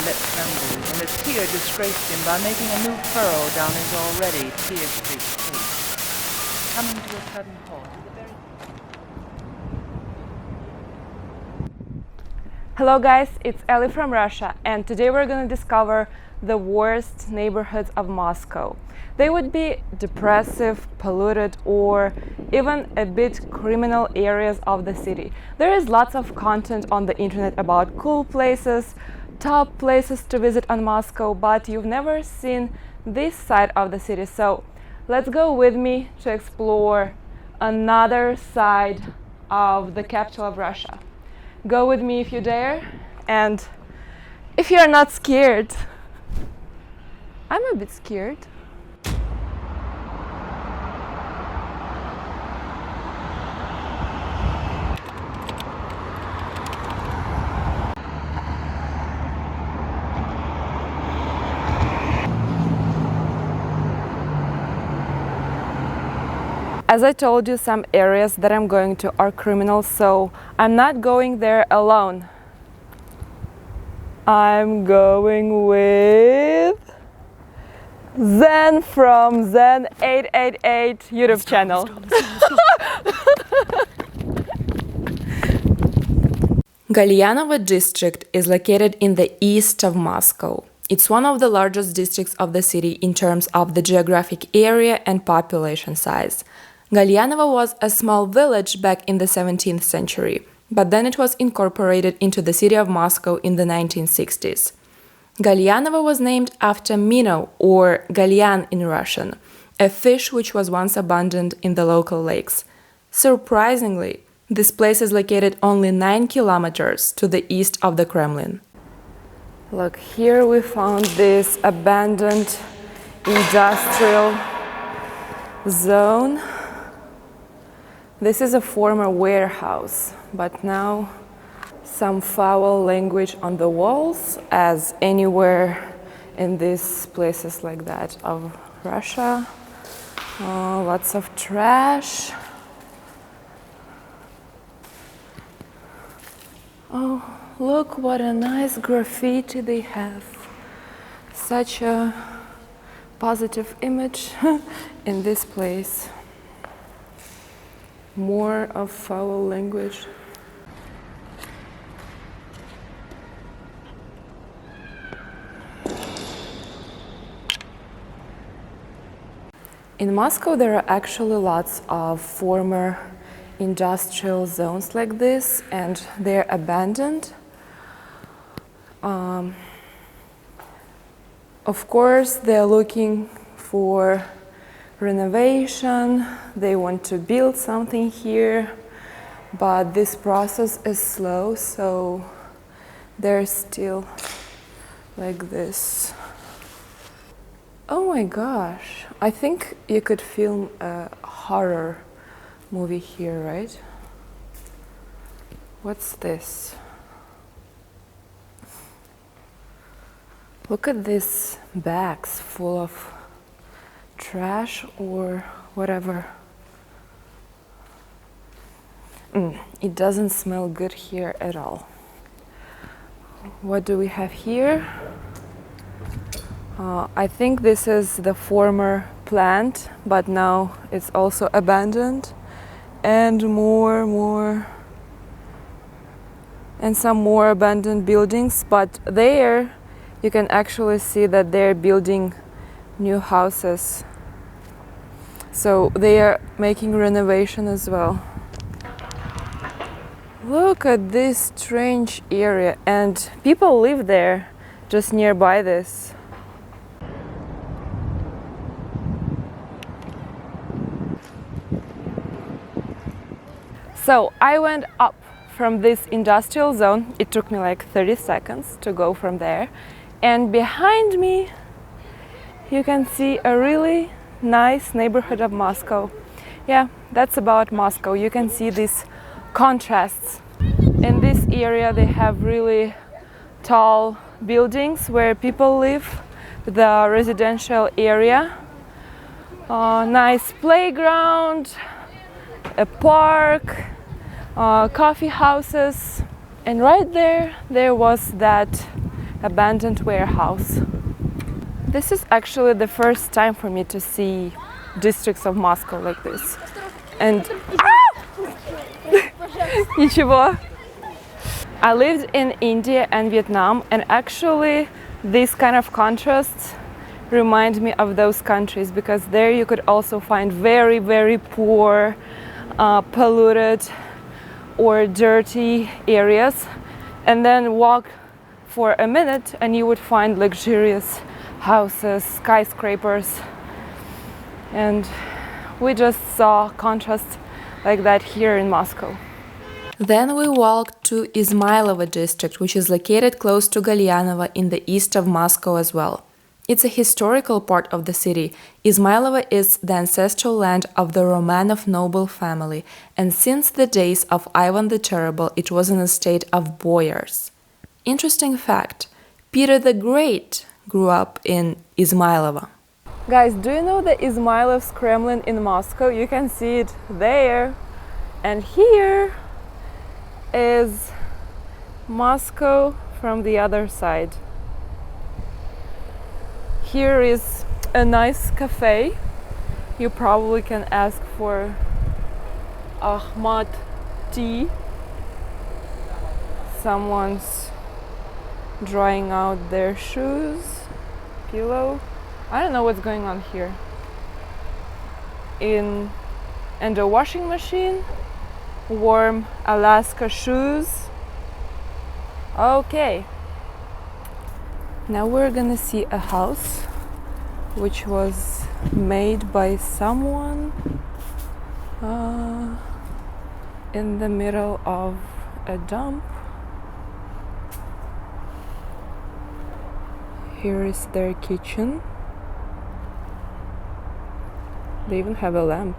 lip trembled, and a tear disgraced him by making a new furrow down his already tear-streaked face. Coming to a sudden halt. Hello guys, it's Ellie from Russia, and today we're going to discover the worst neighborhoods of Moscow. They would be depressive, polluted, or even a bit criminal areas of the city. There is lots of content on the internet about cool places, top places to visit on Moscow, but you've never seen this side of the city. So let's go with me to explore another side of the capital of Russia. Go with me if you dare, and if you're not scared. I'm a bit scared. As I told you, some areas that I'm going to are criminal, so I'm not going there alone. I'm going with Zen from Zen 888 YouTube channel. Golyanovo District is located in the east of Moscow. It's one of the largest districts of the city in terms of the geographic area and population size. Golyanovo was a small village back in the 17th century, but then it was incorporated into the city of Moscow in the 1960s. Golyanovo was named after minnow, or galyan in Russian, a fish which was once abundant in the local lakes. Surprisingly, this place is located only 9 kilometers to the east of the Kremlin. Look, here we found this abandoned industrial zone. This is a former warehouse, but now some foul language on the walls, as anywhere in these places like that of Russia. Lots of trash. Oh, look what a nice graffiti they have. Such a positive image in this place. More of foul language. In Moscow, there are actually lots of former industrial zones like this, and they're abandoned. Of course, they're looking for renovation, they want to build something here, but this process is slow, so they're still like this. Oh my gosh, I think you could film a horror movie here, right? What's this? Look at these bags full of trash or whatever. It doesn't smell good here at all. What do we have here? I think this is the former plant, but now it's also abandoned. And some more abandoned buildings, but there you can actually see that they're building new houses. So they are making renovation as well. Look at this strange area, and people live there just nearby this. So I went up from this industrial zone. It took me like 30 seconds to go from there. And behind me, you can see a really nice neighborhood of Moscow. Yeah, that's about Moscow. You can see these contrasts. In this area, they have really tall buildings where people live, the residential area. Nice playground, a park, coffee houses, and right there was that abandoned warehouse. This is actually the first time for me to see districts of Moscow like this. And Ничего. I lived in India and Vietnam, and actually these kind of contrasts remind me of those countries, because there you could also find very, very poor, polluted or dirty areas, and then walk for a minute and you would find luxurious houses, skyscrapers, and we just saw contrasts like that here in Moscow. Then we walked to Izmailovo District, which is located close to Golyanovo in the east of Moscow as well. It's a historical part of the city. Izmailovo is the ancestral land of the Romanov noble family, and since the days of Ivan the Terrible, it was an estate of boyars. Interesting fact, Peter the Great grew up in Izmailovo. Guys, do you know the Izmailov's Kremlin in Moscow? You can see it there. And here is Moscow from the other side. Here is a nice cafe. You probably can ask for Ahmad tea. Someone's drying out their shoes, pillow. I don't know what's going on here. And a washing machine, warm Alaska shoes. Okay. Now we're gonna see a house which was made by someone in the middle of a dump. Here is their kitchen. They even have a lamp.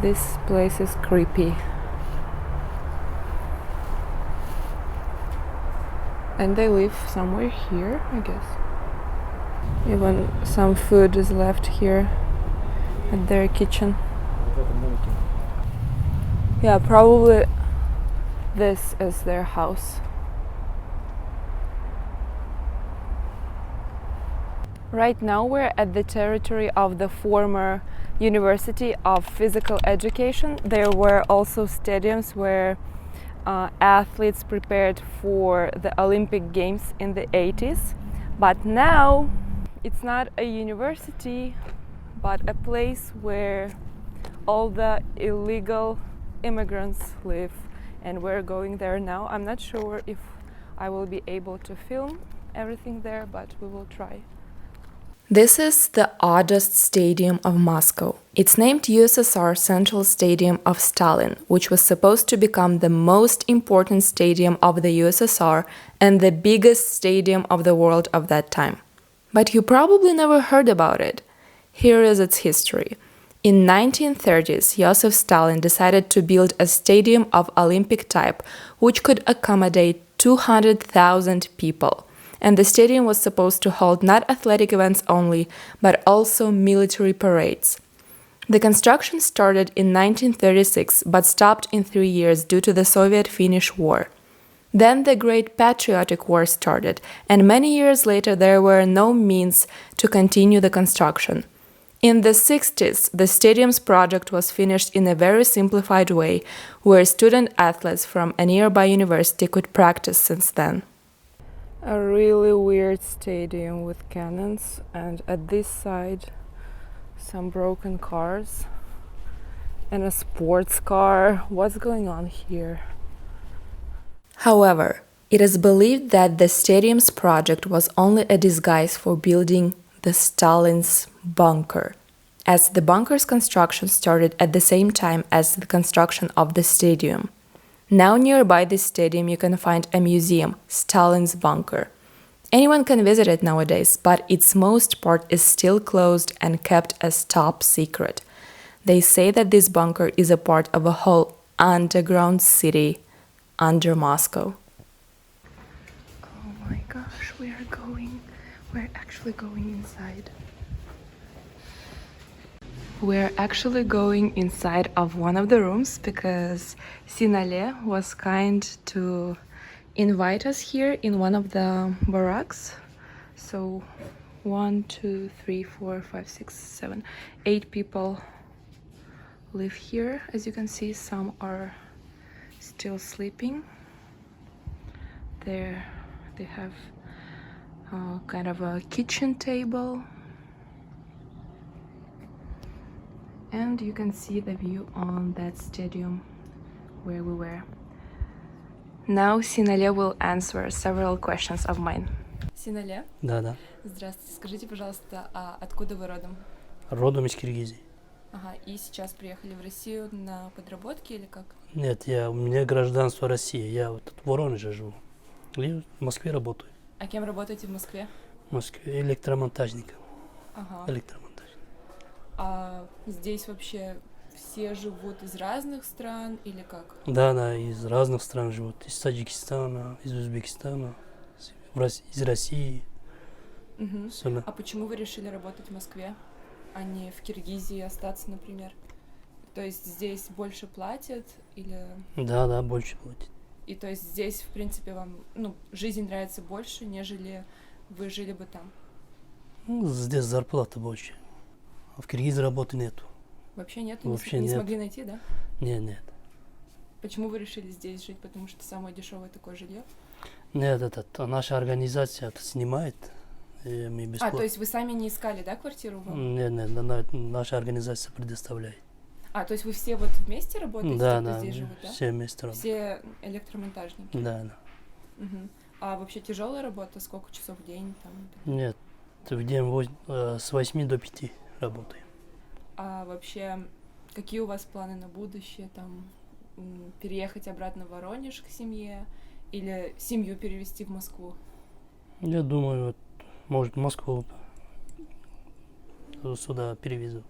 This place is creepy. And they live somewhere here, I guess. Even some food is left here at their kitchen. Yeah, probably this is their house. Right now we're at the territory of the former University of Physical Education. There were also stadiums where athletes prepared for the Olympic Games in the 80s. But now it's not a university, but a place where all the illegal immigrants live. And we're going there now. I'm not sure if I will be able to film everything there, but we will try. This is the oddest stadium of Moscow. It's named USSR Central Stadium of Stalin, which was supposed to become the most important stadium of the USSR and the biggest stadium of the world of that time. But you probably never heard about it. Here is its history. In 1930s, Joseph Stalin decided to build a stadium of Olympic type, which could accommodate 200,000 people. And the stadium was supposed to hold not athletic events only, but also military parades. The construction started in 1936, but stopped in 3 years due to the Soviet-Finnish War. Then the Great Patriotic War started, and many years later there were no means to continue the construction. In the 60s, the stadium's project was finished in a very simplified way, where student athletes from a nearby university could practice since then. A really weird stadium with cannons, and at this side some broken cars and a sports car. What's going on here? However, it is believed that the stadium's project was only a disguise for building the Stalin's bunker, as the bunker's construction started at the same time as the construction of the stadium. Now nearby this stadium you can find a museum, Stalin's bunker. Anyone can visit it nowadays, but its most part is still closed and kept as top secret. They say that this bunker is a part of a whole underground city under Moscow. Oh my gosh, we're actually going inside. We're actually going inside of one of the rooms because Sinale was kind to invite us here in one of the barracks. So 1, 2, 3, 4, 5, 6, 7, 8 people live here. As you can see, some are still sleeping. There they have kind of a kitchen table. And you can see the view on that stadium where we were. Now Sinale will answer several questions of mine. Sinale? Да. Здравствуйте. Скажите, пожалуйста, а откуда вы родом? Родом из Киргизии. Ага, и сейчас приехали в Россию на подработки или как? Нет, у меня гражданство России. Я вот тут в Воронеже живу. И в Москве работаю. А кем работаете в Москве? В Москве электромонтажником. Ага. Электромонтажник. А здесь вообще все живут из разных стран или как? Да, из разных стран живут. Из Таджикистана, из Узбекистана, из России. Угу. А почему вы решили работать в Москве, а не в Киргизии остаться, например? То есть здесь больше платят или... Да, больше платят. И то есть здесь, в принципе, вам жизнь нравится больше, нежели вы жили бы там? Здесь зарплата больше. А в Киргизии работы нету. Вообще нет? Вообще не нет. смогли найти, да? Нет. Почему вы решили здесь жить? Потому что самое дешевое такое жилье? Нет, наша организация снимает. И мы бесплатно. А, то есть вы сами не искали, да, квартиру? Нет, наша организация предоставляет. А, то есть вы все вот вместе работаете, кто здесь живут, да? Все вместе работаем. Все электромонтажники? Да. Угу. А вообще тяжелая работа? Сколько часов в день? Там? Нет, в день с 8 до 5 работаем. А вообще, какие у вас планы на будущее? Там, переехать обратно в Воронеж к семье или семью перевезти в Москву? Я думаю, может, в Москву сюда перевезу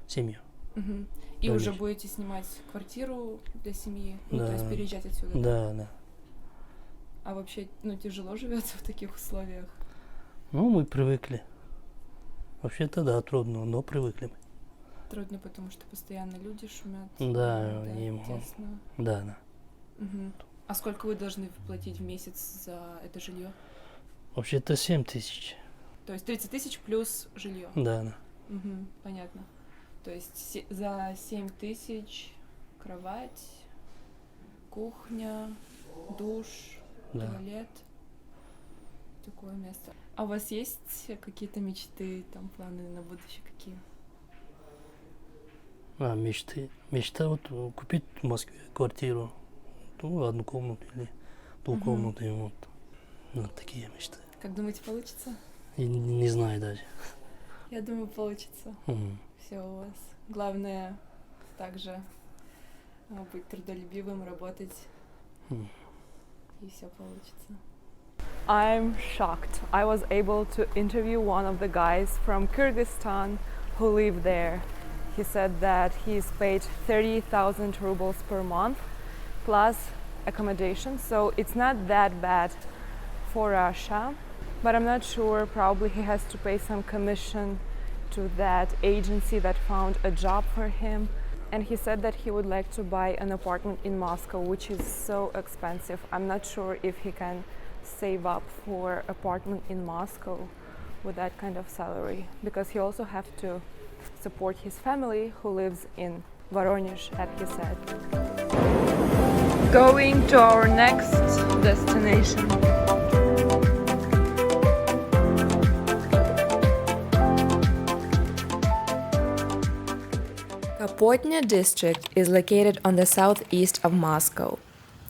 семью. Угу. И уже будете снимать квартиру для семьи? Да. То есть переезжать отсюда? Да. А вообще, тяжело живется в таких условиях? Мы привыкли. Вообще-то, да, трудно, но привыкли мы. Трудно, потому что постоянно люди шумят. Да, тесно. Да. Угу. А сколько вы должны платить в месяц за это жилье? Вообще-то 7 тысяч. То есть 30 тысяч плюс жилье? Да. Угу, понятно. То есть за 7 тысяч кровать, кухня, душ, туалет. Такое место. А у вас есть какие-то мечты, там, планы на будущее какие? Мечты. Мечта купить в Москве квартиру. Одну комнату или двухкомнатную. Вот такие мечты. Как думаете, получится? И не знаю даже. Я думаю, получится. Все у вас. Главное также быть трудолюбивым, работать. И все получится. I'm shocked. I was able to interview one of the guys from Kyrgyzstan who live there. He said that he is paid 30,000 rubles per month plus accommodation, so it's not that bad for Russia. But I'm not sure, probably he has to pay some commission to that agency that found a job for him. And he said that he would like to buy an apartment in Moscow, which is so expensive. I'm not sure if he can save up for apartment in Moscow with that kind of salary, because he also have to support his family who lives in Voronezh, as he said. Going to our next destination. Kapotnya District is located on the southeast of Moscow.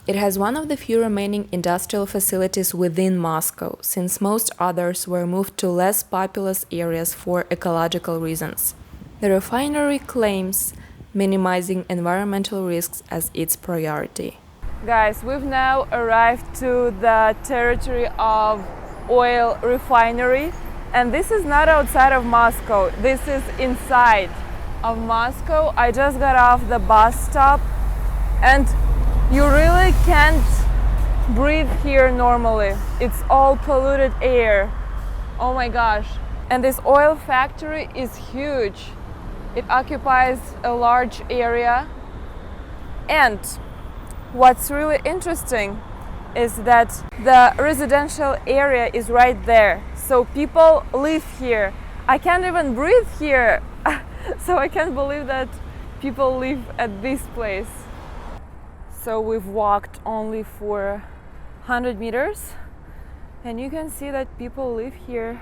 It has one of the few remaining industrial facilities within Moscow, since most others were moved to less populous areas for ecological reasons. The refinery claims minimizing environmental risks as its priority. Guys, we've now arrived to the territory of oil refinery, and this is not outside of Moscow, this is inside of Moscow. I just got off the bus stop and you really can't breathe here normally. It's all polluted air. Oh my gosh. And this oil factory is huge. It occupies a large area, and what's really interesting is that the residential area is right there, so people live here. I can't even breathe here, so I can't believe that people live at this place. So we've walked only for 100 meters, and you can see that people live here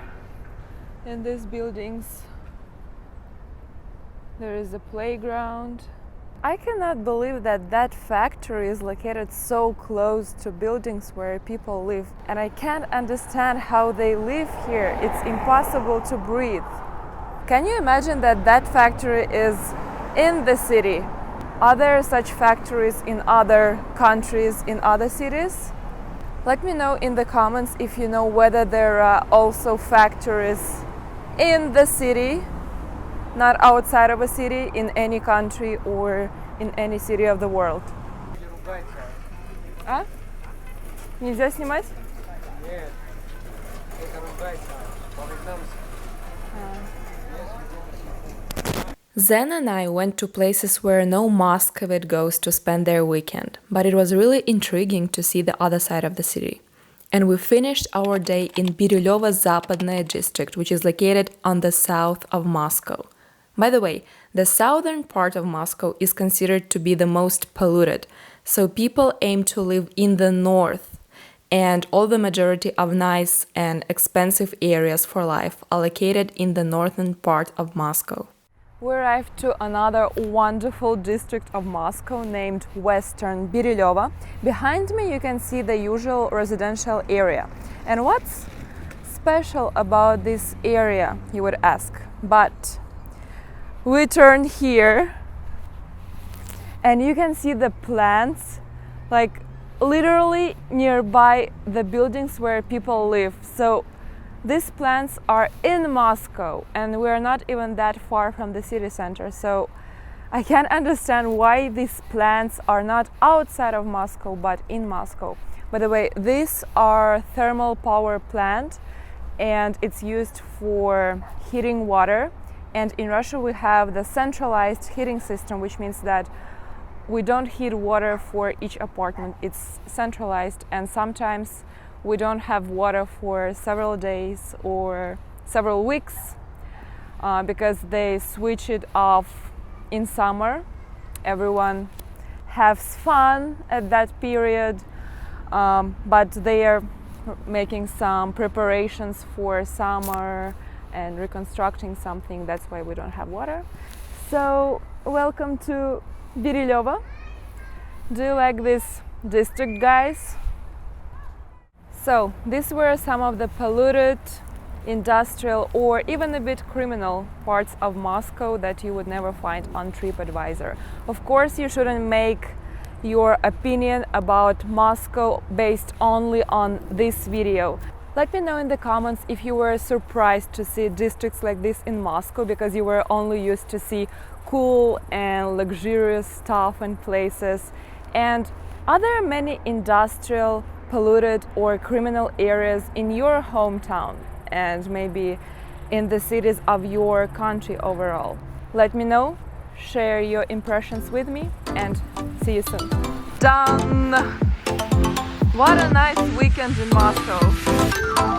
in these buildings. There is a playground. I cannot believe that that factory is located so close to buildings where people live, and I can't understand how they live here. It's impossible to breathe. Can you imagine that that factory is in the city? Are there such factories in other countries, in other cities? Let me know in the comments if you know whether there are also factories in the city, not outside of a city, in any country or in any city of the world. А? Нельзя снимать? Нет, это ругается по-вьетнамски. Zen and I went to places where no Muscovite goes to spend their weekend, but it was really intriguing to see the other side of the city. And we finished our day in Biriouliovo Zapadnoe district, which is located on the south of Moscow. By the way, the southern part of Moscow is considered to be the most polluted, so people aim to live in the north, and all the majority of nice and expensive areas for life are located in the northern part of Moscow. We arrived to another wonderful district of Moscow named Western Biriouliovo. Behind me you can see the usual residential area. And what's special about this area, you would ask? But we turn here and you can see the plants like literally nearby the buildings where people live. So these plants are in Moscow, and we're not even that far from the city center, so I can't understand why these plants are not outside of Moscow but in Moscow. By the way, these are thermal power plant, and it's used for heating water. And in Russia we have the centralized heating system, which means that we don't heat water for each apartment. It's centralized, and sometimes we don't have water for several days or several weeks because they switch it off in summer. Everyone has fun at that period, but they are making some preparations for summer and reconstructing something. That's why we don't have water. So welcome to Biriouliovo. Do you like this district, guys? So these were some of the polluted, industrial, or even a bit criminal parts of Moscow that you would never find on TripAdvisor. Of course, you shouldn't make your opinion about Moscow based only on this video. Let me know in the comments if you were surprised to see districts like this in Moscow because you were only used to see cool and luxurious stuff and places. And are there many industrial, polluted or criminal areas in your hometown and maybe in the cities of your country overall? Let me know, share your impressions with me, and see you soon. Done! What a nice weekend in Moscow!